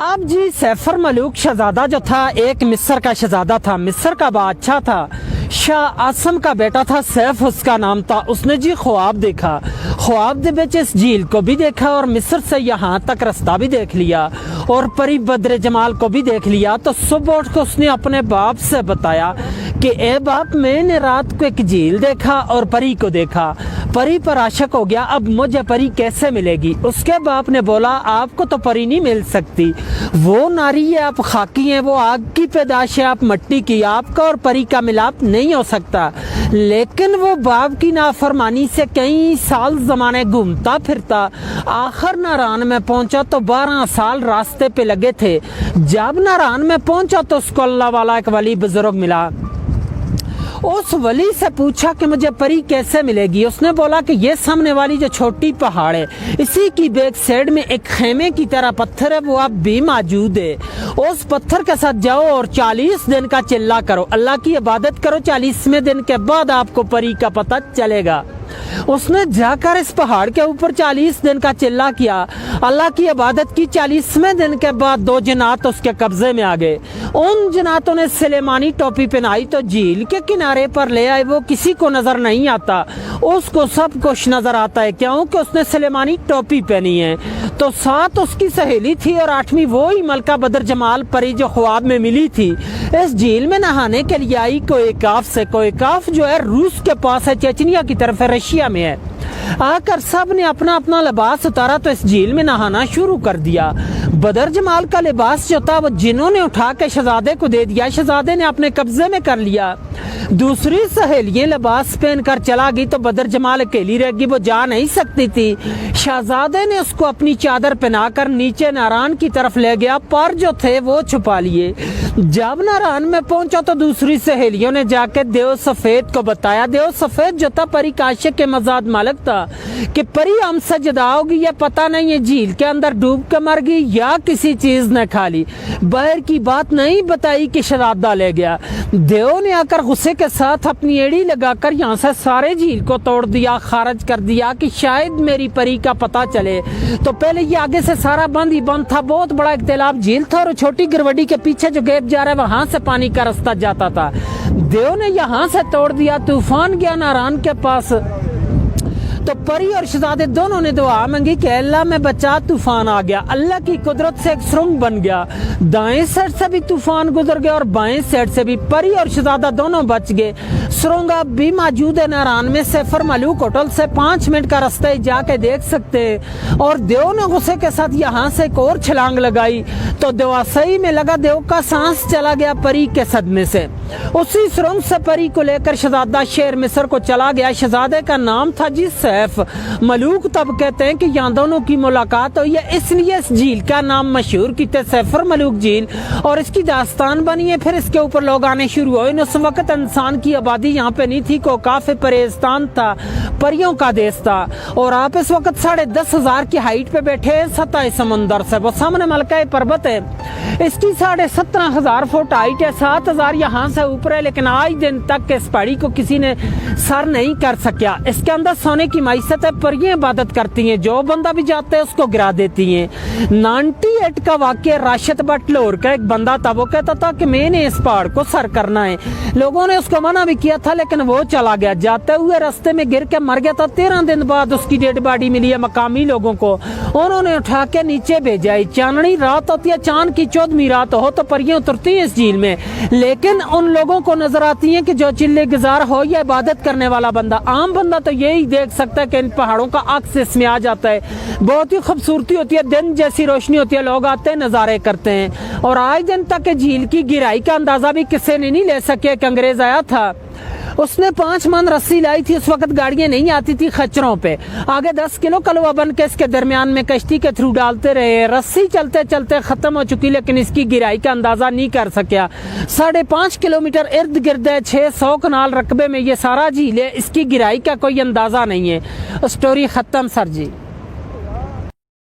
اب جی سیفر ملوک شہزادہ جو تھا ایک مصر کا شہزادہ تھا، مصر کا بادشاہ تھا، شاہ عاصم کا بیٹا تھا، سیف اس کا نام تھا۔ اس نے جی خواب دیکھا، خواب دے وچ اس جھیل کو بھی دیکھا اور مصر سے یہاں تک رستہ بھی دیکھ لیا اور پری بدر جمال کو بھی دیکھ لیا۔ تو صبح اٹھ کے اس نے اپنے باپ سے بتایا کہ اے باپ، میں نے رات کو ایک جھیل دیکھا اور پری کو دیکھا، پری پر عاشق ہو گیا، اب مجھے پری کیسے ملے گی؟ اس کے باپ نے بولا آپ کو تو پری نہیں مل سکتی، وہ ناری ہے، آپ خاکی ہیں، وہ آگ کی پیدائش ہے، آپ مٹی کی، آپ کا اور پری کا ملاپ نہیں ہو سکتا۔ لیکن وہ باپ کی نافرمانی سے کئی سال زمانے گھومتا پھرتا، آخر ناران میں پہنچا تو 12 سال راستے پہ لگے تھے۔ جب ناران میں پہنچا تو اس کو اللہ والا ایک ولی بزرگ ملا۔ اس ولی سے پوچھا کہ مجھے پری کیسے ملے گی؟ اس نے بولا کہ یہ سامنے والی جو چھوٹی پہاڑ ہے، اسی کی بیک سائڈ میں ایک خیمے کی طرح پتھر ہے، وہ اب بھی موجود ہے، اس پتھر کے ساتھ جاؤ اور 40 دن کا چلہ کرو، اللہ کی عبادت کرو، 40ویں دن کے بعد آپ کو پری کا پتہ چلے گا۔ اس نے جا کر اس پہاڑ کے اوپر 40 دن کا چلہ کیا، اللہ کی عبادت کی، 40ویں دن کے بعد 2 جنات اس کے قبضے میں آ گئے۔ ان جناتوں نے سلیمانی ٹوپی پہنائی تو جھیل کے کنارے پر لے آئے، وہ کسی کو نظر نہیں آتا، اس کو سب کچھ نظر آتا ہے کیونکہ اس نے سلیمانی ٹوپی پہنی ہے۔ تو 7 اس کی سہیلی تھی اور 8ویں وہی ملکہ بدر جمال پری جو خواب میں ملی تھی۔ اس جھیل میں نہانے کے لیے آئی کوئکاف سے، کوئکاف جو ہے روس کے پاس ہے، چچنیا کی طرف ہے، رشیا میں ہے۔ آ کر سب نے اپنا اپنا لباس اتارا تو اس جھیل میں نہانا شروع کر دیا۔ بدر جمال کا لباس جو تھا وہ جنہوں نے اٹھا کے شہزادے کو دے دیا، شہزادے نے اپنے قبضے میں کر لیا۔ دوسری سہیلیاں لباس پہن کر چلا گئی تو بدر جمال اکیلی رہ گئی، وہ جا نہیں سکتی تھی۔ شہزادے نے اس کو اپنی چادر پہنا کر نیچے ناران کی طرف لے گیا، پر جو تھے وہ چھپا لیے۔ جب ناران میں پہنچا تو دوسری سہیلیوں نے جا کے دیو سفید کو بتایا۔ دیو سفید جو تھا پری کا عاشق کے مزاد مالک تھا کہ پری ہم سے جدا ہوگی، یہ پتہ نہیں ہے جھیل کے اندر ڈوب کے مر گئی یا کسی چیز نے کھا لی، باہر کی بات نہیں بتائی کہ شہزادہ لے گیا۔ دیو نے آ کر غصے کے ساتھ اپنی ایڑی لگا کر یہاں سے سارے جھیل کو توڑ دیا، خارج کر دیا کہ شاید میری پری کا پتہ چلے۔ تو پہلے یہ آگے سے سارا بند ہی بند تھا، بہت بڑا ایک تالاب جھیل تھا اور چھوٹی گروڈی کے پیچھے جو گیپ جا رہا ہے وہاں سے پانی کا رستہ جاتا تھا۔ دیو نے یہاں سے توڑ دیا، طوفان گیا ناران کے پاس تو پری اور شہزادے دونوں نے دعا مانگی کہ اللہ میں بچا، طوفان آ گیا۔ اللہ کی قدرت سے ایک سرنگ بن گیا، دائیں سائڈ سے بھی طوفان گزر گیا اور بائیں سائڈ سے بھی، پری اور شہزادہ دونوں بچ گئے۔ سرنگ اب بھی موجود ہے ناران میں، سیفر ملوک ہوٹل سے 5 منٹ کا راستہ جا کے دیکھ سکتے ہیں۔ اور دیو نے غصے کے ساتھ یہاں سے ایک اور چھلانگ لگائی تو دیو صحیح میں لگا، دیو کا سانس چلا گیا پری کے صدمے سے۔ اسی سرنگ سے پری کو لے کر شہزادہ شیر مصر کو چلا گیا۔ شہزادے کا نام تھا جی سیف ملوک، تب کہتے ہیں کہ یہاں دونوں کی ملاقات ہوئی ہے، اس لیے اس جھیل کا نام مشہور کیتے سیفر ملوک جھیل، اور اس کی داستان بنی ہے۔ پھر اس کے اوپر لوگ آنے شروع ہوئے۔ اس وقت انسان کی آبادی یہاں پہ نہیں تھی، کو کافی پریستان تھا، پریوں کا دیس تھا، اور آپ اس وقت 10,500 کی ہائٹ پہ بیٹھے ہیں سطح سمندر سے، وہ سامنے ملکہ پربت ہے، اس کی 17,500 فٹ ہائٹ ہے، 7,000 یہاں سے اوپر ہے، لیکن آج دن تک اس پہاڑی کو کسی نے سر نہیں کر سکیا۔ اس کے اندر سونے کی معیشت ہے، پریاں عبادت کرتی ہیں، جو بندہ بھی جاتا ہے اس کو گرا دیتی ہیں۔ 98 کا واقعہ راشد بٹ لاہور کا ایک بندہ تھا، وہ کہتا تھا کہ میں نے اس پہاڑ کو سر کرنا ہے، لوگوں نے اس کو منع بھی کیا تھا لیکن وہ چلا گیا، جاتے ہوئے راستے میں گر کے مر گیا تھا۔ 13 دن بعد اس کی ڈیڈ باڈی ملی ہے مقامی لوگوں کو، انہوں نے اٹھا کے نیچے بھیجا۔ چاندنی رات ہوتی ہے، چاند کی 14ویں رات ہو تو پریاں اترتی ہیں اس جھیل میں، لیکن ان لوگوں کو نظر آتی ہیں کہ جو چلے گزار ہو یا عبادت کرنے والا بندہ، عام بندہ تو یہی دیکھ سکتا ہے کہ ان پہاڑوں کا عکس اس میں آ جاتا ہے، بہت ہی خوبصورتی ہوتی ہے، دن جیسی روشنی ہوتی ہے، لوگ آتے ہیں نظارے کرتے ہیں۔ اور آج دن تک جھیل کی گہرائی کا اندازہ بھی کسی نے نہیں لے سکے۔ ایک انگریز آیا تھا، اس نے 5 من رسی لائی تھی، اس وقت گاڑیاں نہیں آتی تھی خچروں پہ، آگے 10 کلو کلوا بن کے اس کے درمیان میں کشتی کے تھرو ڈالتے رہے، رسی چلتے چلتے ختم ہو چکی لیکن اس کی گہرائی کا اندازہ نہیں کر سکیا۔ 5.5 کلومیٹر ارد گرد ہے، 600 کنال رقبے میں یہ سارا جھیل ہے، اس کی گہرائی کا کوئی اندازہ نہیں ہے۔ سٹوری ختم سر جی۔